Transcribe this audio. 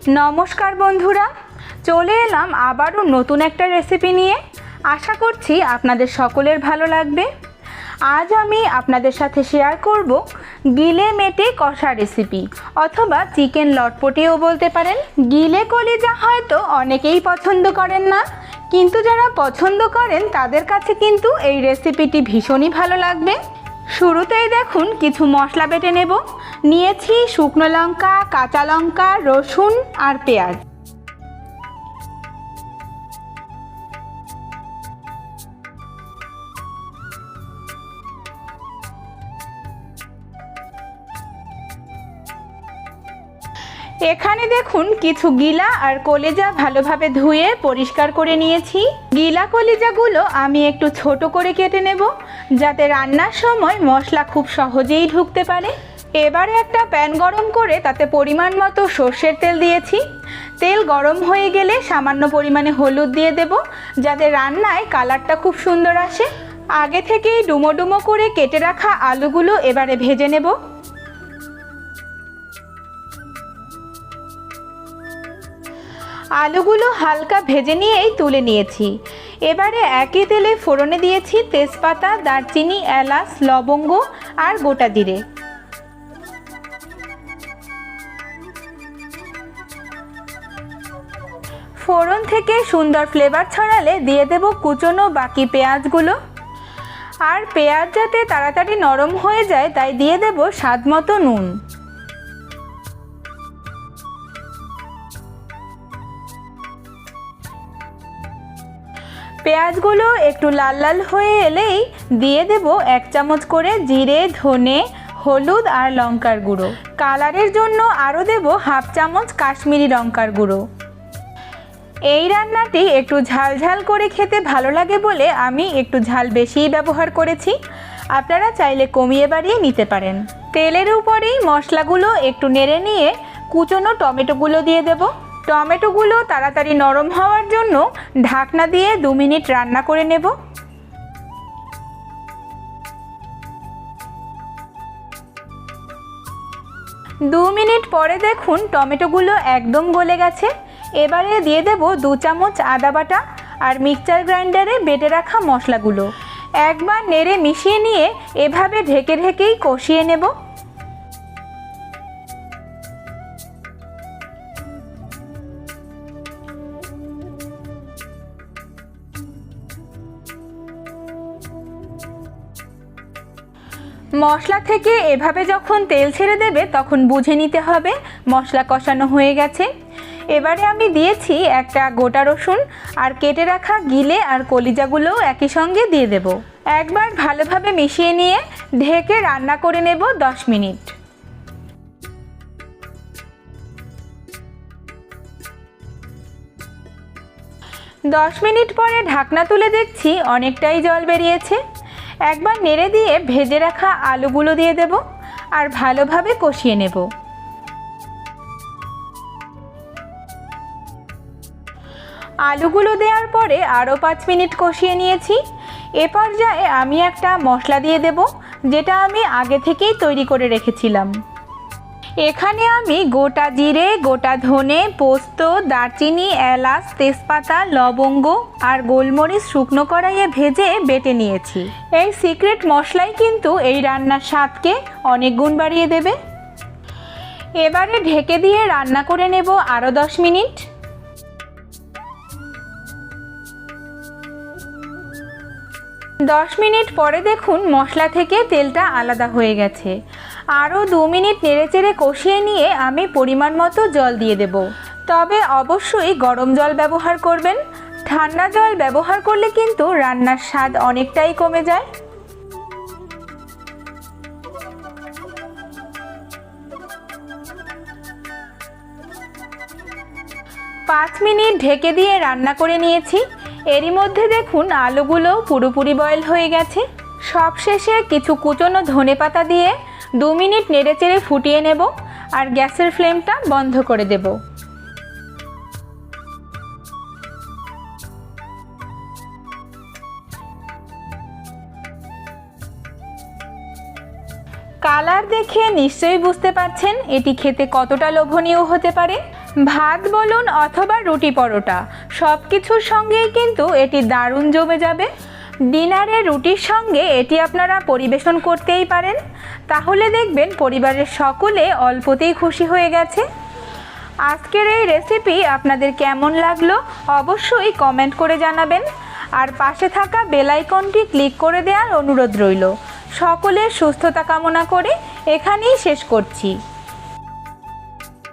নমস্কার বন্ধুরা, চলে এলাম আবারও নতুন একটা রেসিপি নিয়ে। আশা করছি আপনাদের সকলের ভালো লাগবে। আজ আমি আপনাদের সাথে শেয়ার করব গিলে মেটে কষা রেসিপি, অথবা চিকেন লটপটিও বলতে পারেন। গিলে কলিজা হয়তো অনেকেই পছন্দ করেন না, কিন্তু যারা পছন্দ করেন তাদের কাছে কিন্তু এই রেসিপিটি ভীষণই ভালো লাগবে। শুরুতেই দেখুন কিছু মশলা বেটে নেব। নিয়েছি শুকনো লঙ্কা, কাঁচা লঙ্কা, রসুন আর পেঁয়াজ। এখানে দেখুন কিছু গিলা আর কলিজা ভালোভাবে ধুয়ে পরিষ্কার করে নিয়েছি। গিলা কলিজাগুলো আমি একটু ছোট করে কেটে নেব, যাতে রান্নার সময় মশলা খুব সহজেই ঢুকতে পারে। এবারে একটা প্যান গরম করে তাতে পরিমাণ মতো সর্ষের তেল দিয়েছি। তেল গরম হয়ে গেলে সামান্য পরিমাণে হলুদ দিয়ে দেব, যাতে রান্নায় কালারটা খুব সুন্দর আসে। আগে থেকেই ডুমো ডুমো করে কেটে রাখা আলুগুলো এবারে ভেজে নেব। আলুগুলো হালকা ভেজে নিয়েই তুলে নিয়েছি। এবারে একই তেলে ফোড়নে দিয়েছি তেজপাতা, দারচিনি, এলাচ, লবঙ্গ আর গোটা জিরে। ফোড়ন থেকে সুন্দর ফ্লেভার ছড়ালে দিয়ে দেব কুচনো বাকি পেঁয়াজগুলো। আর পেঁয়াজ যাতে তাড়াতাড়ি নরম হয়ে যায় তাই দিয়ে দেব স্বাদমতো নুন। পেঁয়াজগুলো একটু লাল লাল হয়ে এলেই দিয়ে দেব 1 চামচ করে জিরে, ধনে, হলুদ আর লঙ্কার গুঁড়ো। কালারের জন্য আরও দেব 1/2 চামচ কাশ্মীরি লঙ্কার গুঁড়ো। এই রান্নাটি একটু ঝাল ঝাল করে খেতে ভালো লাগে বলে আমি একটু ঝাল বেশিই ব্যবহার করেছি। আপনারা চাইলে কমিয়ে বাড়িয়ে নিতে পারেন। তেলের উপরেই মশলাগুলো একটু নেড়ে নিয়ে কুচনো টমেটোগুলো দিয়ে দেব। টমেটোগুলো তাড়াতাড়ি নরম হওয়ার জন্য ঢাকনা দিয়ে 2 মিনিট রান্না করে নেব। দু মিনিট পরে দেখুন টমেটোগুলো একদম গলে গেছে। এবারে দিয়ে দেব 2 চামচ আদা বাটা আর মিক্সচার গ্রাইন্ডারে বেটে রাখা মশলাগুলো। একবার নেড়ে মিশিয়ে নিয়ে এভাবে ঢেকে ঢেকেই কষিয়ে নেব। মশলা থেকে এভাবে যখন তেল ছেড়ে দেবে তখন বুঝে নিতে হবে মশলা কষানো হয়ে গেছে। এবারে আমি দিয়েছি একটা গোটা রসুন আর কেটে রাখা গিলে আর কলিজাগুলোও একই সঙ্গে দিয়ে দেব। একবার ভালোভাবে মিশিয়ে নিয়ে ঢেকে রান্না করে নেব 10 মিনিট। দশ মিনিট পরে ঢাকনা তুলে দেখছি অনেকটাই জল বেরিয়েছে। একবার নেড়ে দিয়ে ভেজে রাখা আলুগুলো দিয়ে দেব আর ভালোভাবে কষিয়ে নেব। আলুগুলো দেওয়ার পরে আরও 5 মিনিট কষিয়ে নিয়েছি। এ পর্যায়ে আমি একটা মশলা দিয়ে দেব, যেটা আমি আগে থেকেই তৈরি করে রেখেছিলাম। এখানে আমি গোটা জিরে, গোটা ধনে, পোস্ত, দারচিনি, এলাচ, তেজপাতা, লবঙ্গ আর গোলমরিচ শুকনো কড়াইয়ে ভেজে বেটে নিয়েছি। এই সিক্রেট মশলাই কিন্তু এই রান্নার স্বাদকে অনেক গুণ বাড়িয়ে দেবে। এবারে ঢেকে দিয়ে রান্না করে নেব আরও 10 মিনিট। দশ মিনিট পরে দেখুন মশলা থেকে তেলটা আলাদা হয়ে গেছে। আরও 2 মিনিট নেড়েচেড়ে কষিয়ে নিয়ে আমি পরিমাণ মতো জল দিয়ে দেব। তবে অবশ্যই গরম জল ব্যবহার করবেন। ঠান্ডা জল ব্যবহার করলে কিন্তু রান্নার স্বাদ অনেকটাই কমে যায়। পাঁচ মিনিট ঢেকে দিয়ে রান্না করে নিয়েছি। এরই মধ্যে দেখুন আলুগুলো পুরোপুরি বয়েল হয়ে গেছে। সবশেষে কিছু কুচনো ধনেপাতা দিয়ে 2 মিনিট নেড়েচেড়ে ফুটিয়ে নেব আর গ্যাসের ফ্লেমটা বন্ধ করে দেব। কালার দেখে নিশ্চয়ই বুঝতে পারছেন এটি খেতে কতটা লোভনীয় হতে পারে। ভাত বলুন অথবা রুটি পরোটা সব কিছুর সঙ্গেই কিন্তু এটি দারুণ জমে যাবে। ডিনারে রুটির সঙ্গে এটি আপনারা পরিবেশন করতেই পারেন, তাহলে দেখবেন পরিবারের সকলে অল্পতেই খুশি হয়ে গেছে। আজকের এই রেসিপি আপনাদের কেমন লাগলো অবশ্যই কমেন্ট করে জানাবেন, আর পাশে থাকা বেল আইকনটি ক্লিক করে দেওয়ার অনুরোধ রইল। সকলের সুস্থতা কামনা করে এখানেই শেষ করছি।